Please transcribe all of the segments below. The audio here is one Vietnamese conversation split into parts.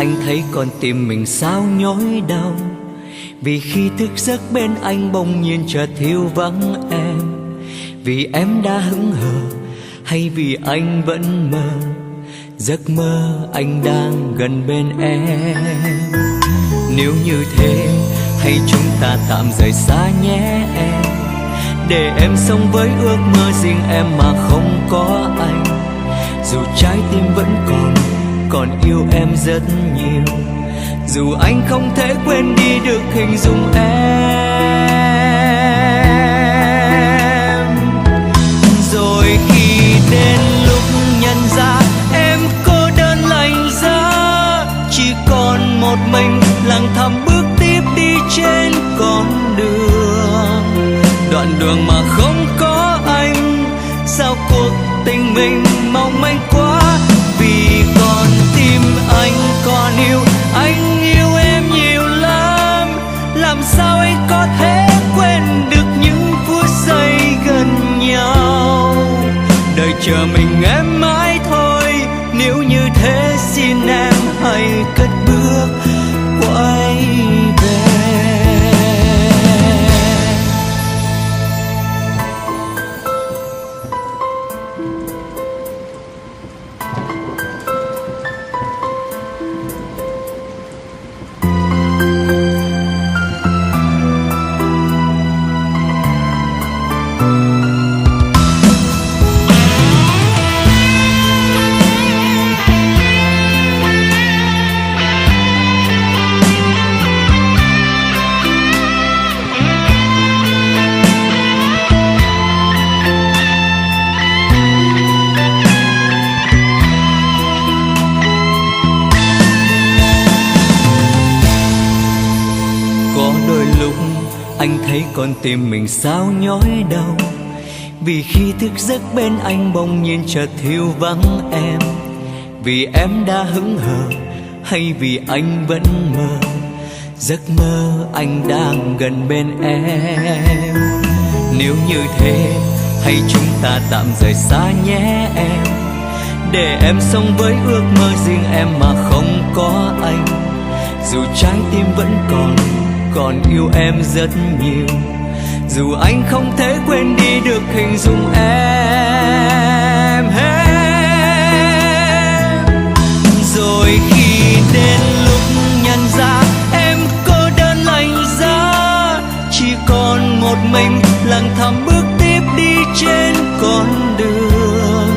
anh thấy con tim mình sao nhói đau, vì khi thức giấc bên anh bỗng nhiên chợt thiếu vắng em. Vì em đã hững hờ hay vì anh vẫn mơ, giấc mơ anh đang gần bên em. Nếu như thế hay chúng ta tạm rời xa nhé em, để em sống với ước mơ riêng em mà không có anh. Dù trái tim vẫn còn yêu em rất nhiều, dù anh không thể quên đi được hình dung em. Rồi khi đến lúc nhận ra em cô đơn lạnh giá, chỉ còn một mình lặng thầm bước tiếp đi trên con đường. Đoạn đường mà không có anh, sao cuộc tình mình mong manh quá. Vì con tim anh còn yêu, anh yêu em nhiều lắm. Làm sao anh có thể quên được những phút giây gần nhau. Đời chờ mình em mãi thôi, nếu như thế xin em hãy cất bước quay về. Anh thấy con tim mình sao nhói đau, vì khi thức giấc bên anh bỗng nhiên chợt thiếu vắng em. Vì em đã hững hờ hay vì anh vẫn mơ, giấc mơ anh đang gần bên em. Nếu như thế hay chúng ta tạm rời xa nhé em, để em sống với ước mơ riêng em mà không có anh. Dù trái tim vẫn còn yêu em rất nhiều, dù anh không thể quên đi được hình dung em. Rồi khi đến lúc nhận ra em cô đơn lạnh giá, chỉ còn một mình lặng thầm bước tiếp đi trên con đường.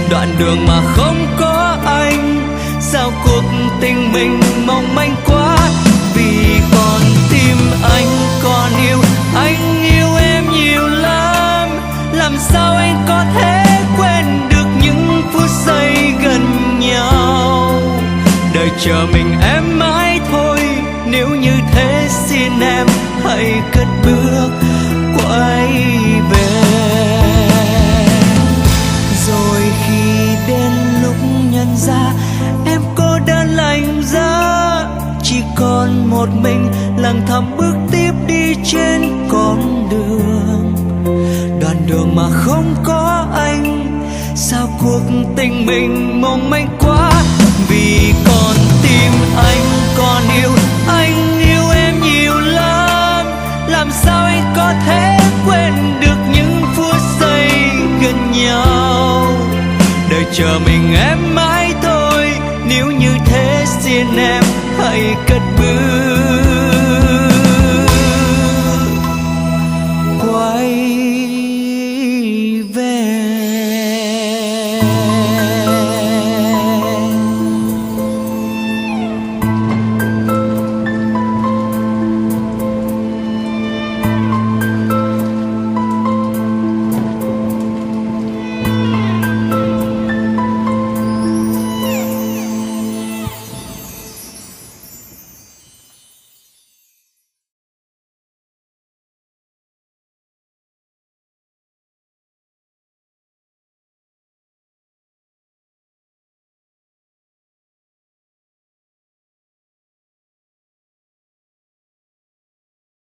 Đoạn đường mà không có anh, sao cuộc tình mình mong manh quá. Vì con tim anh còn yêu, anh yêu em nhiều lắm. Làm sao anh có thể quên được những phút giây gần nhau. Đời chờ mình em mãi thôi, nếu như thế xin em hãy cất bước quay về. Rồi khi đến lúc nhận ra em cô đơn lạnh giá, chỉ còn một mình lặng thầm bước tiếp đi trên con đường. Đoạn đường mà không có anh, sao cuộc tình mình mong manh quá. Vì con tim anh còn yêu, anh yêu em nhiều lắm. Làm sao anh có thể quên được